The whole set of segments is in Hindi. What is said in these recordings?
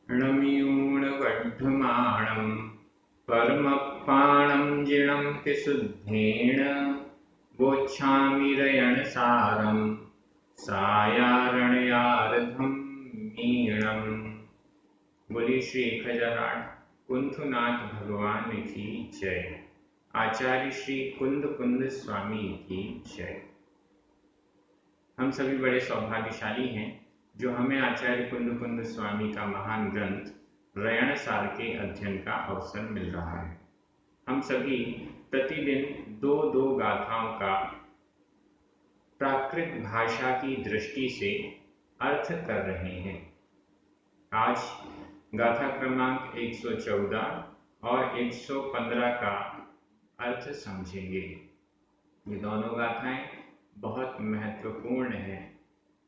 णमीयूणवढ्ढमाणं परमपाणं जिणं पिशुद्धेन वोच्छामि रयणसारं सायारणयार्धं मीणम्। बोलिए श्री 1008 कुंथुनाथ भगवान की जय। आचार्य श्री कुंद कुंद स्वामी की जय। हम सभी बड़े सौभाग्यशाली हैं जो हमें आचार्य कुंद कुंद स्वामी का महान ग्रंथ रयणसार के अध्ययन का अवसर मिल रहा है। हम सभी प्रतिदिन दो दो गाथाओं का प्राकृत भाषा की दृष्टि से अर्थ कर रहे हैं। आज गाथा क्रमांक 114 और 115 का अर्थ समझेंगे। ये दोनों गाथाएं बहुत महत्वपूर्ण हैं।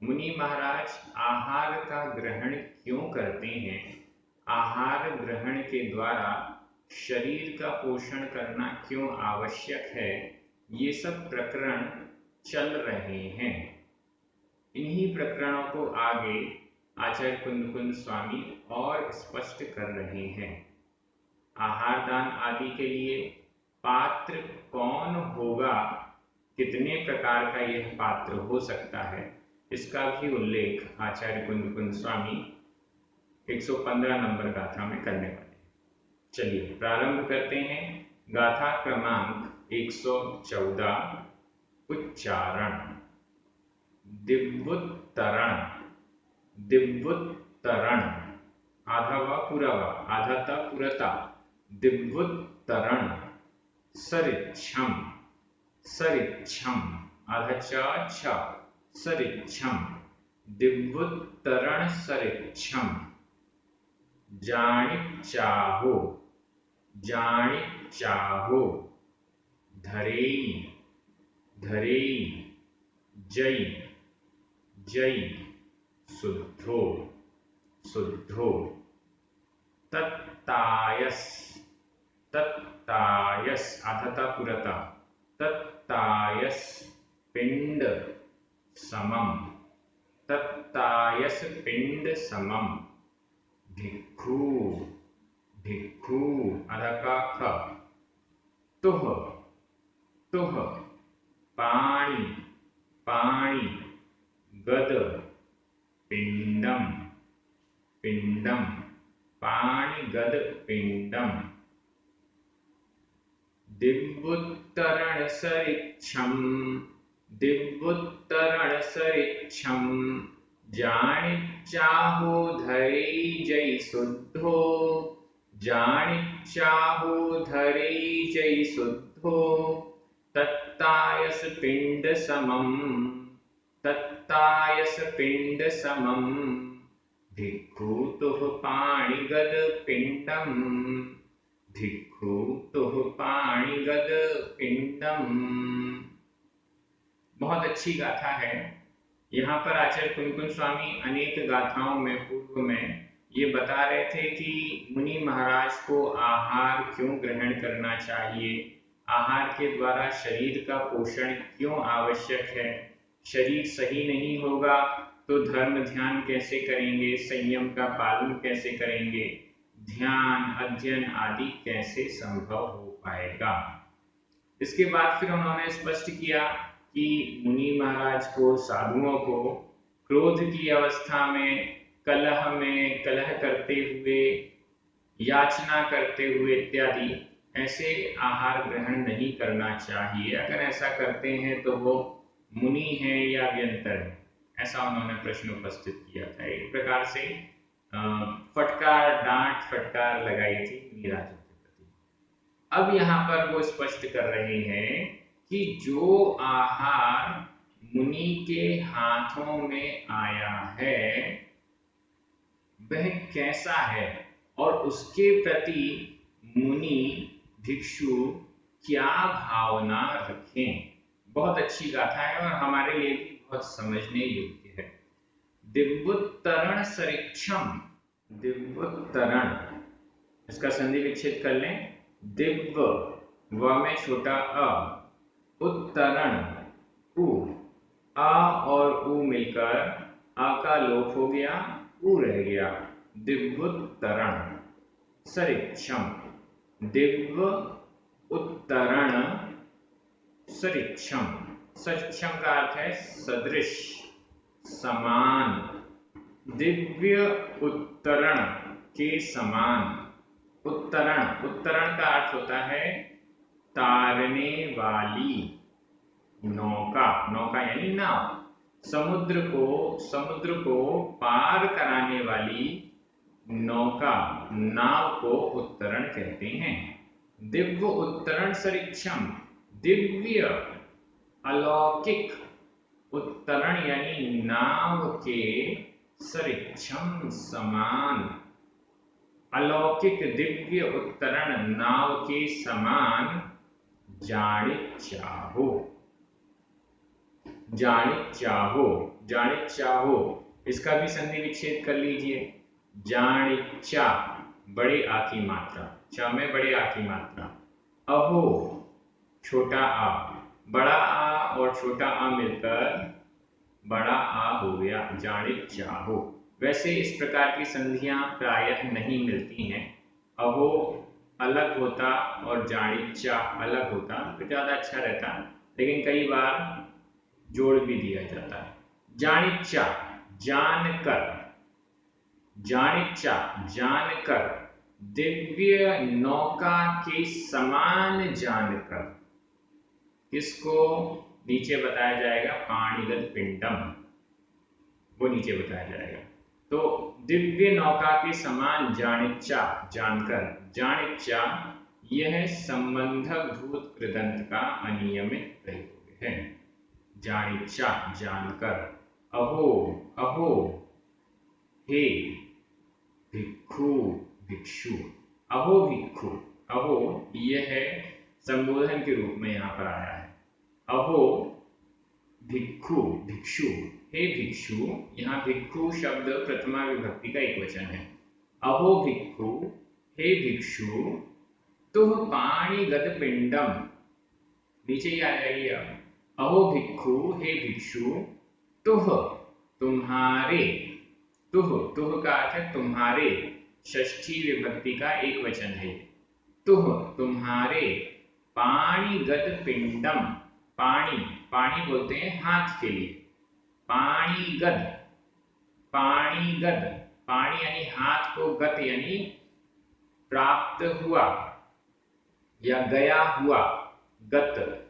मुनि महाराज आहार का ग्रहण क्यों करते हैं, आहार ग्रहण के द्वारा शरीर का पोषण करना क्यों आवश्यक है, ये सब प्रकरण चल रहे हैं। इन्हीं प्रकरणों को आगे आचार्य कुंद कुंद स्वामी और स्पष्ट कर रहे हैं। आहार दान आदि के लिए पात्र कौन होगा, कितने प्रकार का यह पात्र हो सकता है, इसका भी उल्लेख आचार्य कुंद कुंद स्वामी 115 नंबर गाथा में करने वाले हैं। चलिए प्रारंभ करते हैं। गाथा क्रमांक 114 उच्चारण। दिव्युत्तरण। दिव्युत्तरण आधा व पूरा व, आधा ता पूरता। दिव्युत्तरण। सरिच्छम। सरिच्छम आधा च छ, सरिच्छम। दिव्युत्तरण सरिच्छम। जानिच्चाहो। जानिच्चाहो। धरेई। धरेई। जय। जय। शुद्धो। शुद्धो। तत्तायस। तत्तायस आधता पुरता। तत्तायस पिंड समम। तत्तायस पिंड समम। भिक्खु। भिक्खु आधा का ख। तुह। तुह पाणी। पाणी। गद। पिंडम। पिंडम पाणी गद पिंडम। दिव्युत्तरण सरिच्छम। दिव्युत्तरण सरिच्छम। जानिच्चाहो धरेई जय शुद्धो। जानिच्चाहो धरेई जय शुद्धो। तत्तायस पिंड समम। तत्तायस पिंड समम। भिक्खु तुह पाणिगद पिंडम। भिक्खु तुह पाणिगद पिंडम। बहुत अच्छी गाथा है। यहाँ पर आचार्य कुंद कुंद स्वामी अनेक गाथाओं में पूर्व में ये बता रहे थे कि मुनि महाराज को आहार क्यों ग्रहण करना चाहिए, आहार के द्वारा शरीर का पोषण क्यों आवश्यक है, शरीर सही नहीं होगा तो धर्म ध्यान कैसे करेंगे, संयम का पालन कैसे करेंगे, ध्यान अध्ययन आदि कैसे संभव हो पाएगा। इसके बाद फिर उन्होंने स्पष्ट किया कि मुनि महाराज को, साधुओं को क्रोध की अवस्था में, कलह में, कलह करते हुए, याचना करते हुए इत्यादि ऐसे आहार ग्रहण नहीं करना चाहिए। अगर ऐसा करते हैं तो वो मुनि है या व्यंतर है, ऐसा उन्होंने प्रश्न उपस्थित किया था। एक प्रकार से फटकार, डांट फटकार लगाई थी मुनिराजों के प्रति। अब यहाँ पर वो स्पष्ट कर रहे हैं कि जो आहार मुनि के हाथों में आया है वह कैसा है और उसके प्रति मुनि भिक्षु क्या भावना रखें। बहुत अच्छी गाथा है और हमारे लिए भी बहुत समझने योग्य है। दिव्युत्तरण सरिच्छम। दिव्युत्तरण, इसका संधि विच्छेद कर लें। दिव्य व में छोटा अ, उत्तरण उ, आ और उ मिलकर आ का लोप हो गया, उ रह गया। दिव्युत्तरण सरिक्षम, दिव्य उत्तरण सरिक्षम। सरिक्षम का अर्थ है सदृश, समान। दिव्य उत्तरण के समान। उत्तरण, उत्तरण का अर्थ होता है तारने वाली नौका, नौका यानी नाव। समुद्र को पार कराने वाली नौका, नाव को उत्तरण कहते हैं। दिव्य उत्तरण सरिक्षम, दिव्य अलौकिक उत्तरण यानी नाव के सरिक्षम समान। अलौकिक दिव्य उत्तरण नाव के समान जानित चाहो। जानित चाहो, जानित चाहो, इसका भी संधि विच्छेद कर लीजिए। जानिचा, बड़े आ की मात्रा, चा में बड़े आ की मात्रा। अहो, छोटा आ, बड़ा आ और छोटा आ मिलकर बड़ा आ हो गया, जानित चाहो। वैसे इस प्रकार की संधियां प्रायः नहीं मिलती हैं। अहो अलग होता और जानिचा अलग होता तो ज्यादा अच्छा रहता, लेकिन कई बार जोड़ भी दिया जाता है। जानिचा, जानकर, जानिचा जानकर, दिव्य नौका के समान जानकर। किसको नीचे बताया जाएगा? पाणिगत पिंडम, वो नीचे बताया जाएगा। तो दिव्य नौका के समान जानिचा, जानकर। जानिचा यह संबंधक भूत कृदंत का अनियमित प्रयोग है। जानिचा, जानकर। अहो, अहो, हे भिक्षु, भिक्षु। अहो भिक्षु, अहो यह संबोधन के रूप में यहाँ पर आया है। अहो भिक्षु, भिक्षु, हे भिक्षु। यहाँ भिक्षु शब्द प्रथमा विभक्ति का एक वचन है। अहो भिक्षु, हे भिक्षु, तुह पाणिगत पिंडम, नीचे ही आ जाएगी अब। अहो भिक्षु, हे भिक्षु, तुह तुम्हारे, तुह, तुह का अर्थ है तुम्हारे, षष्ठी विभक्ति का एक वचन है। तुह तुम्हारे पाणिगत पिंडम, पाणी, पाणी बोलते हैं हाथ के लिए। पाणिगत, पाणिगत, पाणी यानी हाथ को, गत यानी प्राप्त हुआ या गया हुआ, गत।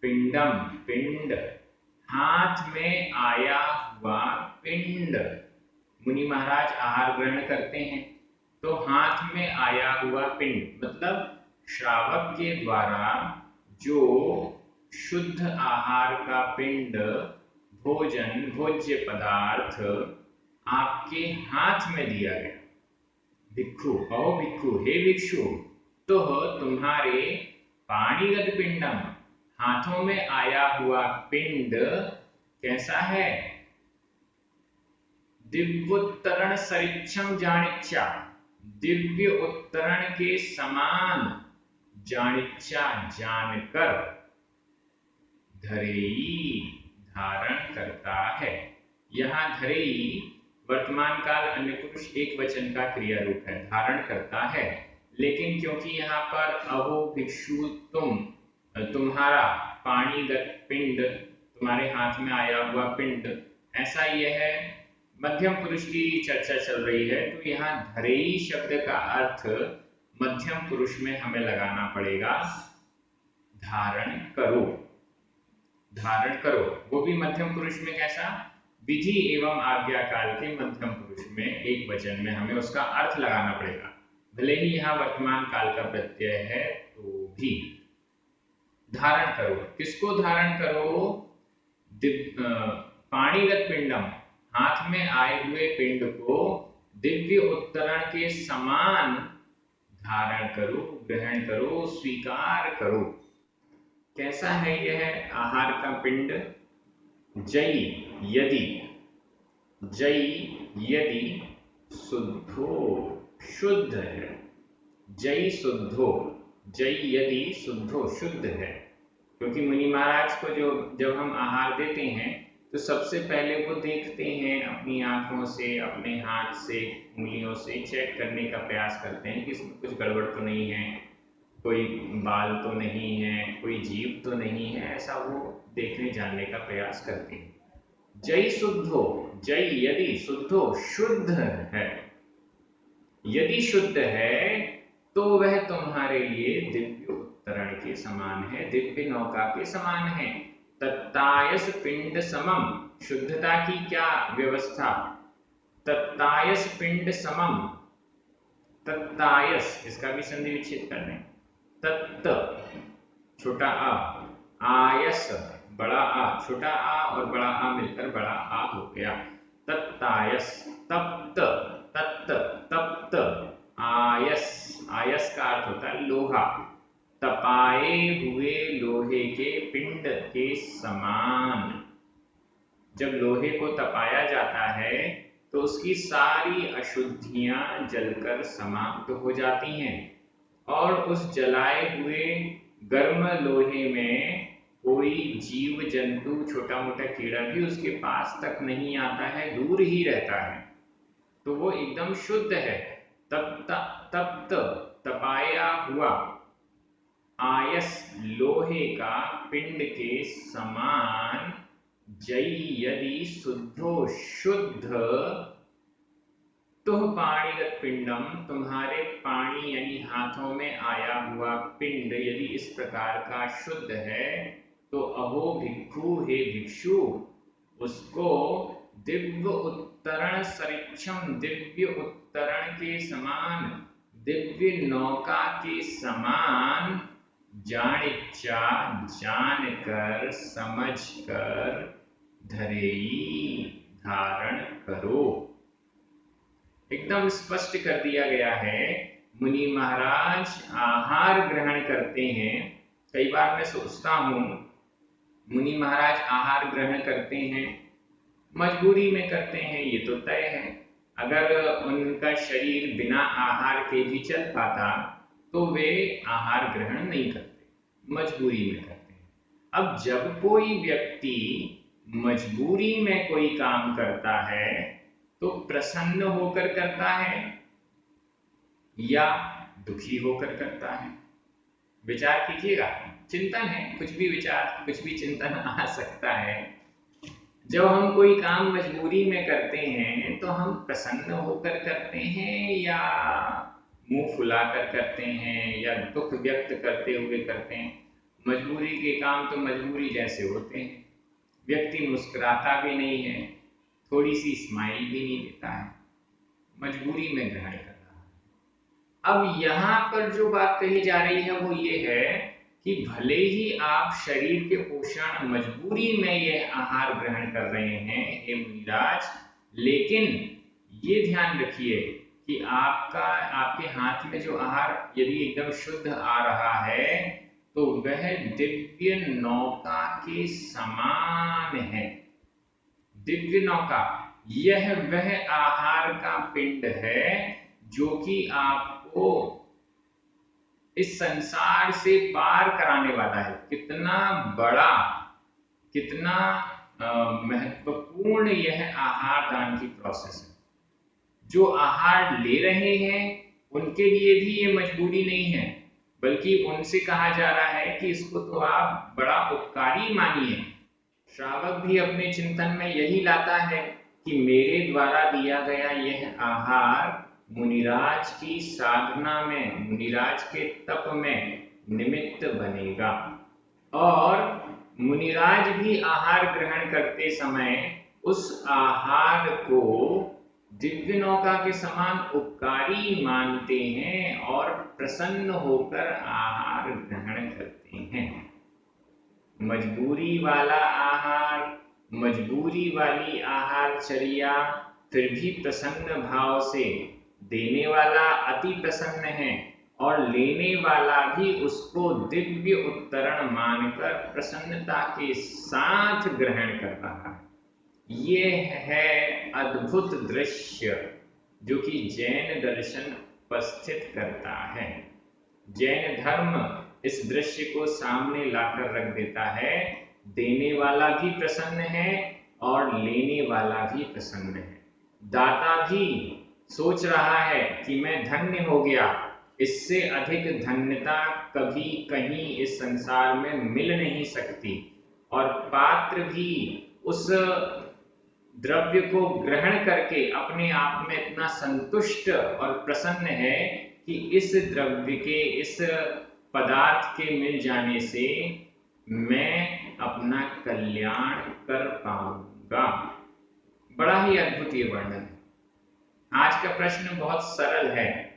पिंडम, पिंड, हाथ में आया हुआ पिंड। मुनि महाराज आहार ग्रहण करते हैं तो हाथ में आया हुआ पिंड मतलब श्रावक के द्वारा जो शुद्ध आहार का पिंड, भोजन, भोज्य पदार्थ आपके हाथ में दिया गया। भिक्षु, अहो भिक्षु, हे भिक्षु, तो तुम्हारे पाणिगत पिंडम, हाथों में आया हुआ पिंड कैसा है? दिव्योत्तरण सरिक्षम जानिचा, दिव्य उत्तरण के समान जानिचा जानकर, धरेई धारण करता है। यहाँ धरेई वर्तमान काल अन्य पुरुष एक वचन का क्रिया रूप है, धारण करता है। लेकिन क्योंकि यहाँ पर अहो भिक्षु तुम, तुम्हारा पाणिगत पिंड, तुम्हारे हाथ में आया हुआ पिंड, ऐसा यह मध्यम पुरुष की चर्चा चल रही है, तो यहाँ धरेई शब्द का अर्थ मध्यम पुरुष में हमें लगाना पड़ेगा धारण करो, धारण करो। वो भी मध्यम पुरुष में कैसा? विधि एवं आज्ञा काल के मध्यम पुरुष में एक वचन में हमें उसका अर्थ लगाना पड़ेगा, भले ही यहाँ वर्तमान काल का प्रत्यय है तो भी। धारण करो, किसको धारण करो? पाणिगत पिंडम, हाथ में आए हुए पिंड को दिव्य उत्तरण के समान धारण करो, ग्रहण करो, स्वीकार करो। कैसा है यह आहार का पिंड? जई यदि, जई यदि शुद्धो, शुद्ध है। जई शुद्धो, जई यदि शुद्धो, शुद्ध है। क्योंकि मुनि महाराज को जब हम आहार देते हैं तो सबसे पहले वो देखते हैं अपनी आंखों से, अपने हाथ से, उंगलियों से चेक करने का प्रयास करते हैं कि इसमें कुछ गड़बड़ तो नहीं है, कोई बाल तो नहीं है, कोई जीभ तो नहीं है, ऐसा वो देखने जानने का प्रयास करते हैं। जय शुद्धो, जय यदि, शुद्धो शुद्ध है, यदि शुद्ध है तो वह तुम्हारे लिए दिव्य उत्तरण के समान है, दिव्य नौका के समान है। तत्तायस पिंड समम, शुद्धता की क्या व्यवस्था? तत्तायस पिंड समम, तत्तायस इसका भी संधि विच्छेद कर लें। तत्त छोटा आ, आयस बड़ा आ, छोटा आ और बड़ा आ मिलकर बड़ा आ हो गया। तत्तायस, तप्त, तत्त, तप्त, आयस, आयस का अर्थ होता है लोहा, तपाए हुए लोहे के पिंड के समान। जब लोहे को तपाया जाता है तो उसकी सारी अशुद्धियां जलकर समाप्त हो जाती हैं और उस जलाए हुए गर्म लोहे में कोई जीव जंतु, छोटा मोटा कीड़ा भी उसके पास तक नहीं आता है, दूर ही रहता है, तो वो एकदम शुद्ध है। तप्त, तपाया हुआ, आयस लोहे का पिंड के समान, जय यदि शुद्धो शुद्ध, तुह पाणिगत पिंडम तुम्हारे पाणी यानी हाथों में आया हुआ पिंड यदि इस प्रकार का शुद्ध है तो अहो भिक्षु, हे भिक्षु, उसको दिव्य उत्तरण सरिक्षम, दिव्य उत्तरण के समान, दिव्य नौका के समान जानिच्चा जानकर समझकर धरेई धारण करो। एकदम स्पष्ट कर दिया गया है। मुनि महाराज आहार ग्रहण करते हैं। कई बार मैं सोचता हूँ मुनि महाराज आहार ग्रहण करते हैं, मजबूरी में करते हैं, ये तो तय है। अगर उनका शरीर बिना आहार के भी चल पाता तो वे आहार ग्रहण नहीं करते, मजबूरी में करते हैं। अब जब कोई व्यक्ति मजबूरी में कोई काम करता है तो प्रसन्न होकर करता है या दुखी होकर करता है? विचार कीजिएगा, चिंतन है, कुछ भी विचार, कुछ भी चिंतन आ सकता है। जब हम कोई काम मजबूरी में करते हैं तो हम प्रसन्न होकर करते हैं या मुंह फुलाकर करते हैं या दुख व्यक्त करते हुए करते हैं? मजबूरी के काम तो मजबूरी जैसे होते हैं, व्यक्ति मुस्कुराता भी नहीं है, थोड़ी सी स्माइल भी नहीं देता है, मजबूरी में ग्रहण कर रहा है। अब यहाँ पर जो बात कही जा रही है वो ये है कि भले ही आप शरीर के पोषण मजबूरी में ये आहार ग्रहण कर रहे हैं हे मुनिराज, लेकिन ये ध्यान रखिए कि आपके हाथ में जो आहार यदि एकदम शुद्ध आ रहा है तो वह दिव्य नौका के समान है। दिव्य नौका, यह वह आहार का पिंड है जो कि आपको इस संसार से पार कराने वाला है। कितना बड़ा, कितना महत्वपूर्ण यह आहार दान की प्रोसेस है। जो आहार ले रहे हैं उनके लिए भी ये मजबूरी नहीं है, बल्कि उनसे कहा जा रहा है कि इसको तो आप बड़ा उपकारी मानिए। श्रावक भी अपने चिंतन में यही लाता है कि मेरे द्वारा दिया गया यह आहार मुनिराज की साधना में, मुनिराज के तप में निमित्त बनेगा। और मुनिराज भी आहार ग्रहण करते समय उस आहार को दिव्य नौका के समान उपकारी मानते हैं और प्रसन्न होकर आहार ग्रहण करते हैं। मजबूरी वाला आहार, मजबूरी वाली आहारचर्या फिर भी प्रसन्न भाव से, देने वाला अति प्रसन्न है और लेने वाला भी उसको दिव्य उत्तरण मानकर प्रसन्नता के साथ ग्रहण कर रहा है। ये है अद्भुत दृश्य जो कि जैन दर्शन उपस्थित करता है। जैन धर्म इस दृश्य को सामने लाकर रख देता है। देने वाला भी प्रसन्न है और लेने वाला भी प्रसन्न है। दाता भी सोच रहा है कि मैं धन्य हो गया, इससे अधिक धन्यता कभी कहीं इस संसार में मिल नहीं सकती। और पात्र भी उस द्रव्य को ग्रहण करके अपने आप में इतना संतुष्ट और प्रसन्न है कि इस द्रव्य के, इस पदार्थ के मिल जाने से मैं अपना कल्याण कर पाऊंगा। बड़ा ही अद्भुत ये वर्णन है। आज का प्रश्न बहुत सरल है।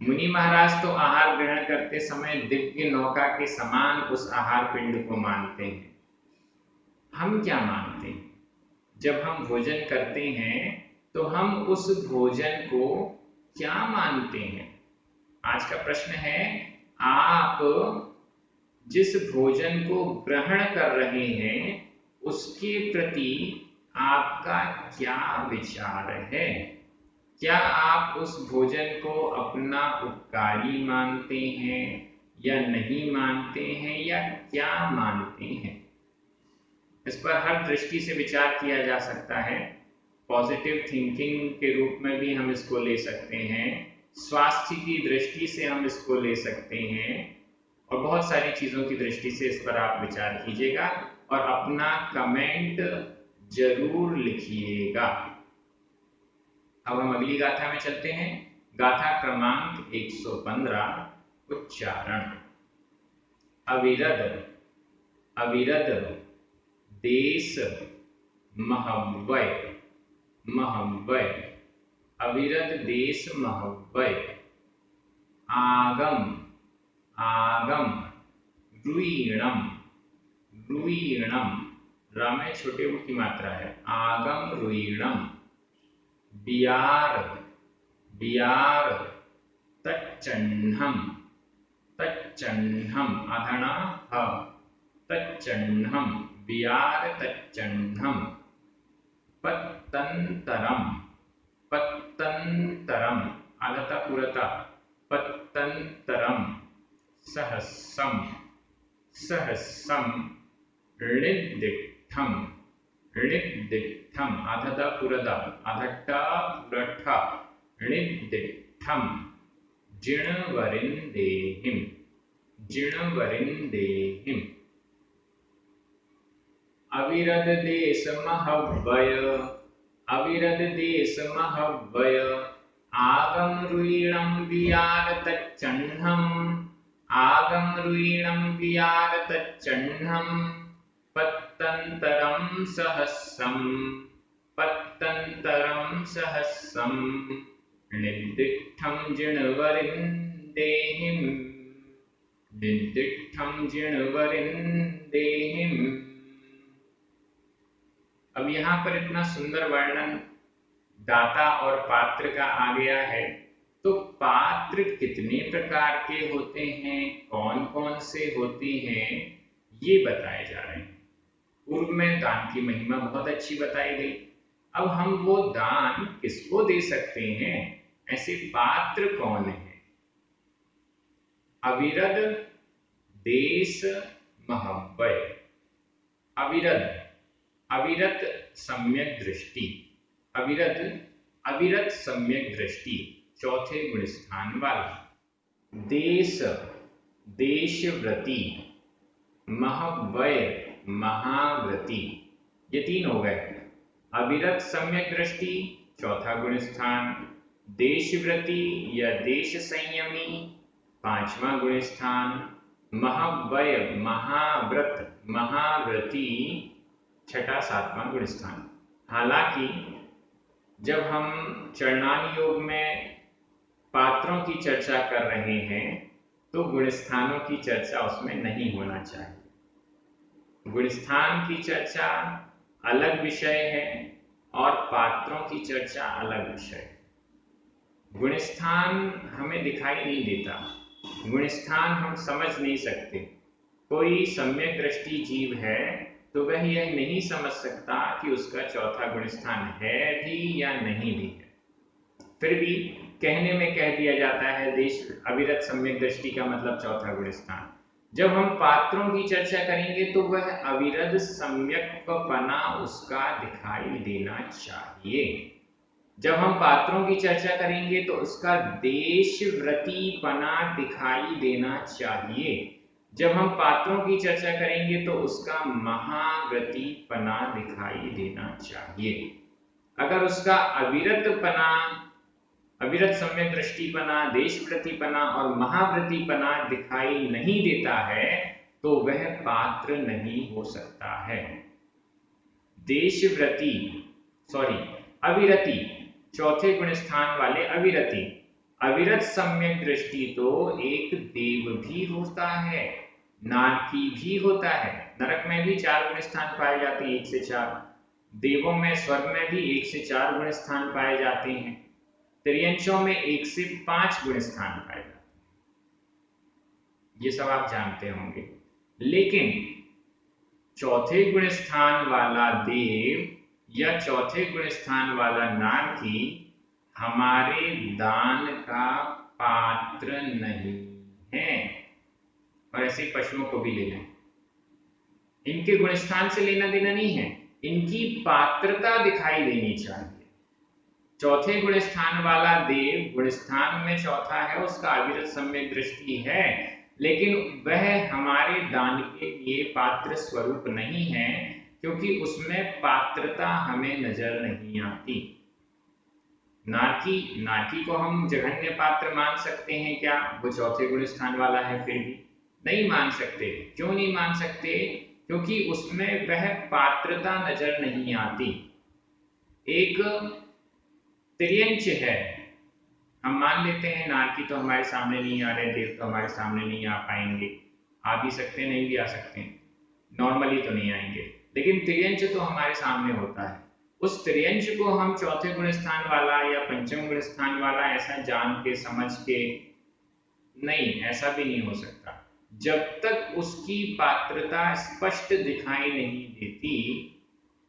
मुनि महाराज तो आहार ग्रहण करते समय दिव्य नौका के समान उस आहार पिंड को मानते हैं। हम क्या मानते हैं? जब हम भोजन करते हैं तो हम उस भोजन को क्या मानते हैं? आज का प्रश्न है, आप जिस भोजन को ग्रहण कर रहे हैं उसके प्रति आपका क्या विचार है? क्या आप उस भोजन को अपना उपकारी मानते हैं या नहीं मानते हैं, या क्या मानते हैं? इस पर हर दृष्टि से विचार किया जा सकता है। पॉजिटिव थिंकिंग के रूप में भी हम इसको ले सकते हैं, स्वास्थ्य की दृष्टि से हम इसको ले सकते हैं, और बहुत सारी चीज़ों की दृष्टि से इस पर आप विचार कीजिएगा और अपना कमेंट जरूर लिखिएगा। अब हम अगली गाथा में चलते हैं। गाथा क्रमांक 115, उच्चारण। अविरद अविरद देश महव्वय महव्वय, अविरद देश महव्वय, आगम आगम, रुईणम रुईणम, रा में छोटे ऊ की मात्रा है, आगम रुईणम, बियार बियार, तच्चन्नम तच्चन्नम, अधना ह, तच्चन्नम, बियार तच्चन्नम, पत्तंतरम पत्तंतरम, अधता पुरता, पत्तंतरम, सहस्सम सहस्सम, ऋद्दिठम ऋद्दिठम, अधता पुरदा, अधट्टा पुरठा, ऋद्दिठम, जिणवरिंदेहिम जिणवरिंदेहिम, अविरद देश महव्वय अविरद देश महव्वय, आगम रुईणम बियार तच्चन्नम, आगम रुईणम बियार तच्चन्नम, पत्तंतरम सहस्सम पत्तंतरम सहस्सम, निर्दिष्ठम जिणवरिंदेहिम निर्दिष्ठम जिणवरिंदेहिम। अब यहाँ पर इतना सुंदर वर्णन दाता और पात्र का आ गया है, तो पात्र कितने प्रकार के होते हैं, कौन कौन से होते हैं, ये बताए जा रहे हैं। पूर्व में दान की महिमा बहुत अच्छी बताई गई। अब हम वो दान किसको दे सकते हैं, ऐसे पात्र कौन है? अविरद देश महव्वय, अविरद अविरत सम्यक दृष्टि, अविरत अविरत सम्यक दृष्टि, चौथे गुण स्थान वाला। देश देशव्रती, महव्वय महाव्रती, ये तीन हो गए। अविरत सम्यक दृष्टि चौथा गुण स्थान, देशव्रती या देश संयमी पांचवा गुण स्थान, महव्वय महाव्रत महाव्रती छठा सातवां गुण स्थान। हालांकि जब हम चरणानी योग में पात्रों की चर्चा कर रहे हैं तो गुण स्थानों की चर्चा उसमें नहीं होना चाहिए। गुण स्थान की चर्चा अलग विषय है और पात्रों की चर्चा अलग विषय है। गुण स्थान हमें दिखाई नहीं देता, गुण स्थान हम समझ नहीं सकते। कोई सम्यक दृष्टि जीव है तो वह यह नहीं समझ सकता कि उसका चौथा गुण स्थान है भी या नहीं भी है, फिर भी कहने में कह दिया जाता है देश अविरत सम्यक दृष्टि का मतलब चौथा गुण स्थान। जब हम पात्रों की चर्चा करेंगे तो वह अविरत सम्यक्पना उसका दिखाई देना चाहिए। जब हम पात्रों की चर्चा करेंगे तो उसका देशव्रतीपना दिखाई देना चाहिए। जब हम पात्रों की चर्चा करेंगे तो उसका महाव्रतीपना दिखाई देना चाहिए। अगर उसका अविरत सम्यक दृष्टिपना, देशव्रतीपना और महाव्रतीपना दिखाई नहीं देता है तो वह पात्र नहीं हो सकता है। देशव्रती अविरति, चौथे गुण स्थान वाले अविरति। अविरत सम्यक दृष्टि तो एक देव भी होता है, नारकी भी होता है। नरक में भी 4 गुण स्थान पाए जाते हैं, 1 से 4। देवों में, स्वर्ग में भी 1 से 4 गुण स्थान पाए जाते हैं। त्रियंशों में 1 से 5 गुण स्थान पाए जाते हैं। ये सब आप जानते होंगे। लेकिन चौथे गुण स्थान वाला देव या चौथे गुण स्थान वाला नारकी हमारे दान का पात्र नहीं है। और ऐसे पशुओं को भी ले लें, इनके गुण स्थान से लेना देना नहीं है, इनकी पात्रता दिखाई देनी चाहिए। चौथे गुण स्थान वाला देव गुण स्थान में चौथा है, उसका अविरत सम्यक दृष्टि है, लेकिन वह हमारे दान के लिए पात्र स्वरूप नहीं है, क्योंकि उसमें पात्रता हमें नजर नहीं आती। नारकी को हम जघन्य पात्र मान सकते हैं क्या? वो चौथे गुण स्थान वाला है, फिर भी नहीं मान सकते। क्यों नहीं मान सकते? क्योंकि उसमें वह पात्रता नजर नहीं आती। एक त्रियंच है, हम मान लेते हैं नारकी तो हमारे सामने नहीं आ रहे, देव तो हमारे सामने नहीं आ पाएंगे। आ भी सकते, नहीं भी आ सकते, नॉर्मली तो नहीं आएंगे, लेकिन त्रियंच तो हमारे सामने होता है। उस त्रियंच को हम चौथे गुण स्थान वाला या पंचम गुण स्थान वाला ऐसा जान के समझ के, नहीं, ऐसा भी नहीं हो सकता। जब तक उसकी पात्रता स्पष्ट दिखाई नहीं देती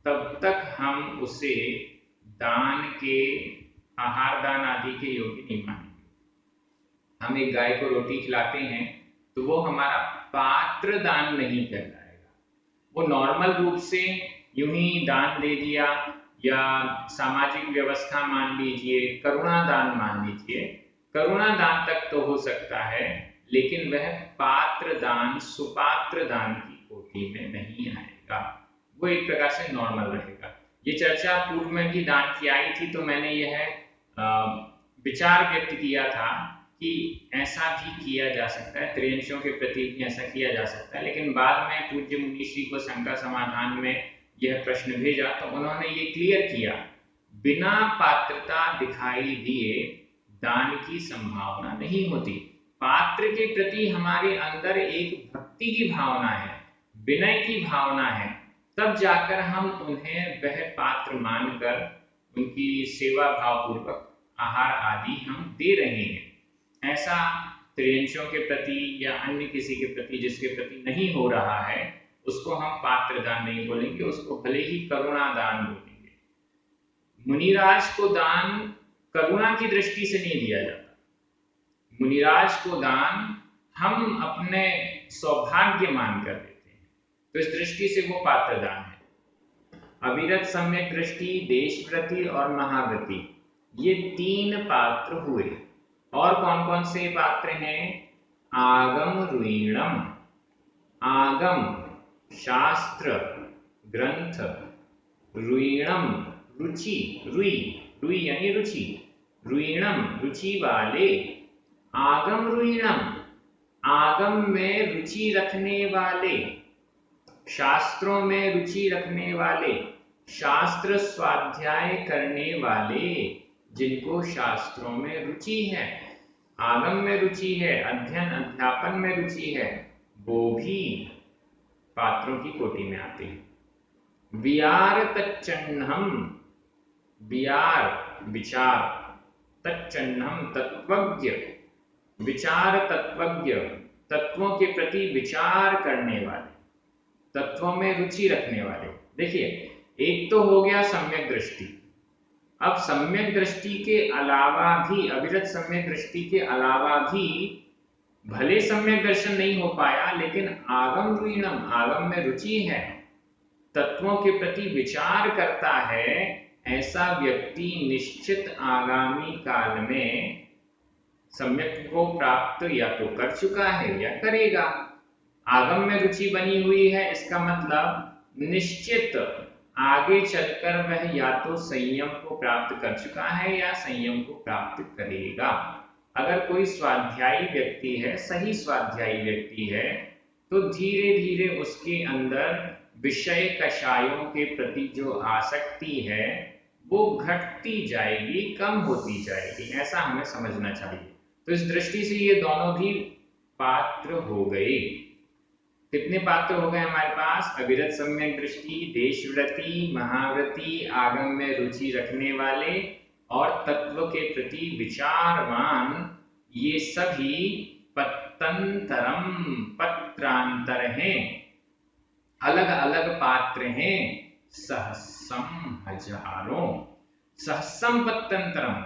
तब तक हम उसे दान के, आहार दान आदि के योग्य नहीं मानेंगे। हम एक गाय को रोटी खिलाते हैं तो वो हमारा पात्र दान नहीं कहलाएगा। वो नॉर्मल रूप से यूं ही दान दे दिया, या सामाजिक व्यवस्था मान लीजिए, करुणा दान मान लीजिए, करुणा दान तक तो हो सकता है, लेकिन वह पात्र दान, सुपात्र दान की कोटि में नहीं आएगा। वो एक प्रकार से नॉर्मल रहेगा। ये चर्चा पूर्व में भी दान की आई थी, तो मैंने यह विचार व्यक्त किया था कि ऐसा भी किया जा सकता है, त्रियंशों के प्रति भी ऐसा किया जा सकता है। लेकिन बाद में पूज्य मुनिश्री को शंका समाधान में यह प्रश्न भेजा तो उन्होंने ये क्लियर किया, बिना पात्रता दिखाई दिए दान की संभावना नहीं होती। पात्र के प्रति हमारे अंदर एक भक्ति की भावना है, विनय की भावना है, तब जाकर हम उन्हें वह पात्र मानकर उनकी सेवा भावपूर्वक आहार आदि हम दे रहे हैं। ऐसा त्रियंशों के प्रति या अन्य किसी के प्रति जिसके प्रति नहीं हो रहा है, उसको हम पात्र दान नहीं बोलेंगे, उसको भले ही करुणा दान बोलेंगे। मुनिराज को दान करुणा की दृष्टि से नहीं दिया जाता। मुनिराज को दान हम अपने सौभाग्य मानकर देते हैं, तो इस दृष्टि से वो पात्र दान है। अविरत सम्यक दृष्टि, देशव्रती और महाव्रती, ये 3 पात्र हुए। और कौन कौन से पात्र हैं? आगम रुइणम, आगम शास्त्र ग्रंथ, रुइणम रुचि, रुई यानी रुचि, रुइणम रुचि वाले, आगम रुइणम आगम में रुचि रखने वाले, शास्त्रों में रुचि रखने वाले, शास्त्र स्वाध्याय करने वाले, जिनको शास्त्रों में रुचि है, आगम में रुचि है, अध्ययन अध्यापन में रुचि है, वो भी पात्रों की कोटि में आते हैं। वियार तच्चन्नम, वियार विचार, तच्चन्नम तत्वज्ञ, विचार तत्वज्ञ, तत्वों के प्रति विचार करने वाले, तत्वों में रुचि रखने वाले। देखिए, एक तो हो गया सम्यक दृष्टि। अब सम्यक दृष्टि के अलावा भी, अविरत सम्यक दृष्टि के अलावा भी भले सम्यक दर्शन नहीं हो पाया, लेकिन आगम रुइणम, आगम में रुचि है, तत्वों के प्रति विचार करता है, ऐसा व्यक्ति निश्चित आगामी काल में सम्यक को प्राप्त या तो कर चुका है या करेगा। आगम में रुचि बनी हुई है, इसका मतलब निश्चित आगे चलकर वह या तो संयम को प्राप्त कर चुका है या संयम को प्राप्त करेगा। अगर कोई स्वाध्यायी व्यक्ति है, सही स्वाध्यायी व्यक्ति है, तो धीरे धीरे उसके अंदर विषय कषायों के प्रति जो आसक्ति है वो घटती जाएगी, कम होती जाएगी, ऐसा हमें समझना चाहिए। तो इस दृष्टि से ये दोनों भी पात्र हो गए। कितने पात्र हो गए हमारे पास? अविरत सम्यक दृष्टि, देशव्रती, महाव्रती, आगम में रुचि रखने वाले और तत्व के प्रति विचारवान, ये सभी पत्तंतरम, पत्रांतर हैं, अलग अलग पात्र हैं। सहस्रम, हजारों, सहस्रम पत्तंतरम,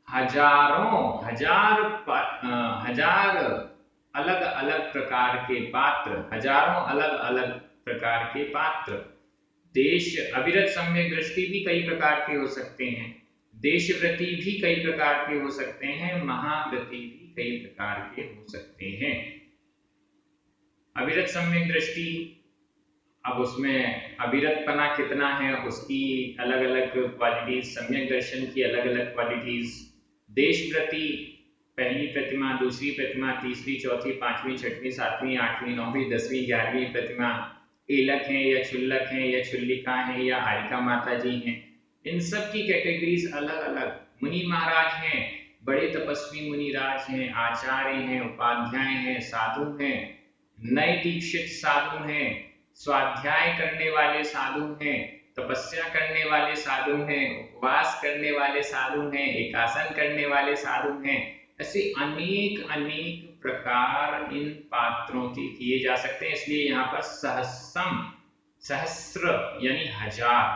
हजारों, हजार अलग अलग प्रकार के पात्र, हजारों अलग अलग प्रकार के पात्र। देश अविरत सम्यक दृष्टि भी कई प्रकार के हो सकते हैं, देशव्रति भी कई प्रकार के हो सकते हैं, महाव्रति भी कई प्रकार के हो सकते हैं। अविरत सम्यक दृष्टि, अब उसमें अविरतपना कितना है उसकी अलग अलग क्वालिटीज, सम्यक दर्शन की अलग अलग क्वालिटीज। देशव्रति, पहली प्रतिमा, दूसरी प्रतिमा, तीसरी, चौथी, पांचवी, छठवीं, सातवीं, आठवीं, नौवीं, 10वीं, 11वीं प्रतिमा एलक हैं या क्षुल्लक हैं या क्षुल्लिका हैं या हारिका माता जी हैं, इन सब की कैटेगरीज अलग अलग। मुनि महाराज हैं, बड़े तपस्वी मुनिराज हैं, आचार्य हैं, उपाध्याय हैं, साधु हैं, नए दीक्षित साधु हैं, स्वाध्याय करने वाले साधु हैं, तपस्या करने वाले साधु हैं, उपवास करने वाले साधु हैं, एकासन करने वाले साधु हैं। ऐसे अनेक अनेक प्रकार इन पात्रों के किए जा सकते हैं। इसलिए यहाँ पर सहस्रम, सहस्र यानी हजार,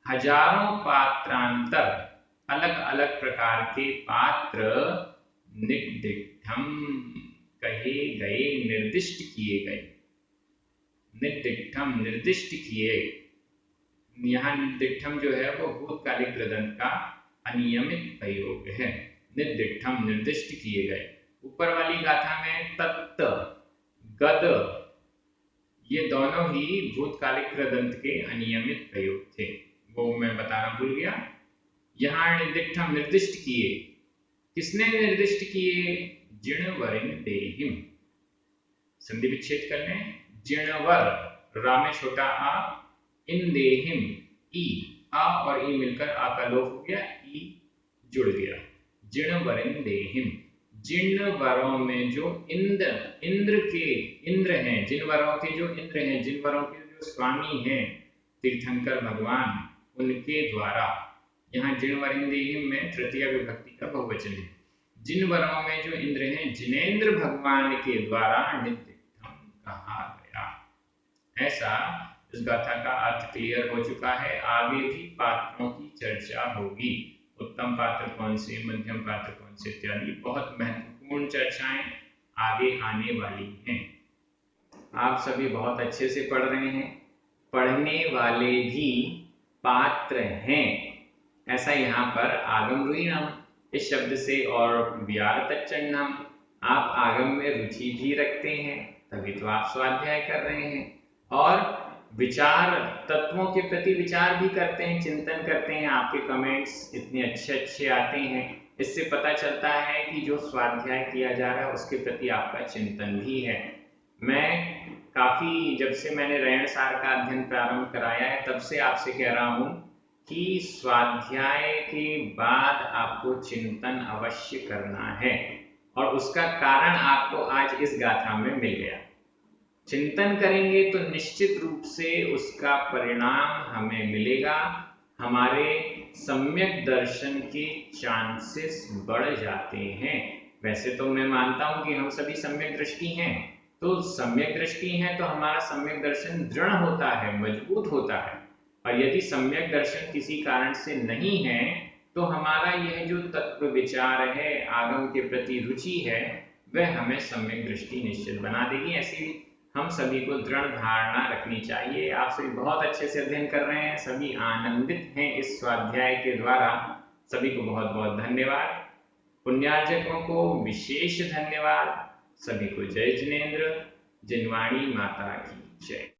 हजारों पात्रांतर, अलग अलग प्रकार के पात्र निर्दिष्टम कहे गए, निर्दिष्ट किए गए, निर्दिष्टम निर्दिष्ट किए। यहाँ निर्दिष्टम जो है वो भूतकालिक कृदंत का अनियमित प्रयोग है। निर्दिष्टम निर्दिष्ट किए गए। ऊपर वाली गाथा में तत्त, गद, ये दोनों ही भूतकालिक कृदंत के अनियमित प्रयोग थे, वो मैं बताना भूल गया। यहाँ निर्दिष्टम निर्दिष्ट किए, किसने निर्दिष्ट किए? जिणवरिन देहिम, संधि विच्छेद कर लें, जिणवर, रा में छोटा आ, इन देहिम, ई, आ और ई मिलकर आ का लोप हो गया, ई जुड़ गया, जिणवरिन देहिम। जिन वरों में जो इंद्र, इंद्र हैं, जिन वरों के जो इंद्र हैं, जिन वरों के जो स्वामी हैं तीर्थंकर भगवान, उनके द्वारा, यहाँ जिणवरिन देहिम में तृतीय विभक्ति का बहुवचन है। जिन वरों में जो इंद्र हैं, जिनेंद्र भगवान के द्वारा निर्दिष्टम कहा गया। ऐसा इस गाथा का अर्थ क्लियर हो चुका है। आगे भी पात्रों की चर्चा होगी, उत्तम पात्र कौन से, मध्यम पात्र कौन से इत्यादि बहुत महत्वपूर्ण चर्चाएं आगे आने वाली हैं। आप सभी बहुत अच्छे से पढ़ रहे हैं, पढ़ने वाले भी पात्र हैं, ऐसा यहाँ पर आगम रुइणम इस शब्द से और व्यार तच्चन्नम, आप आगम में रुचि भी रखते हैं, तभी तो आप स्वाध्याय कर रहे हैं, और विचार, तत्वों के प्रति विचार भी करते हैं, चिंतन करते हैं। आपके कमेंट्स इतने अच्छे अच्छे आते हैं, इससे पता चलता है कि जो स्वाध्याय किया जा रहा है उसके प्रति आपका चिंतन भी है। मैं काफी, जब से मैंने रैयण सार का अध्ययन प्रारंभ कराया है, तब से आपसे कह रहा हूं कि स्वाध्याय के बाद आपको चिंतन अवश्य करना है, और उसका कारण आपको आज इस गाथा में मिल गया। चिंतन करेंगे तो निश्चित रूप से उसका परिणाम हमें मिलेगा, हमारे सम्यक दर्शन के चांसेस बढ़ जाते हैं। वैसे तो मैं मानता हूं कि हम सभी सम्यक दृष्टि हैं, तो सम्यक दृष्टि है तो हमारा सम्यक दर्शन दृढ़ होता है, मजबूत होता है, और यदि सम्यक दर्शन किसी कारण से नहीं है तो हमारा यह जो तत्व विचार है, आगम के प्रति रुचि है, वह हमें सम्यक दृष्टि निश्चित बना देगी। ऐसी हम सभी को दृढ़ धारणा रखनी चाहिए। आप सभी बहुत अच्छे से अध्ययन कर रहे हैं, सभी आनंदित हैं इस स्वाध्याय के द्वारा। सभी को बहुत बहुत धन्यवाद। पुण्यार्जकों को विशेष धन्यवाद। सभी को जय जिनेन्द्र। जिनवाणी माता की जय।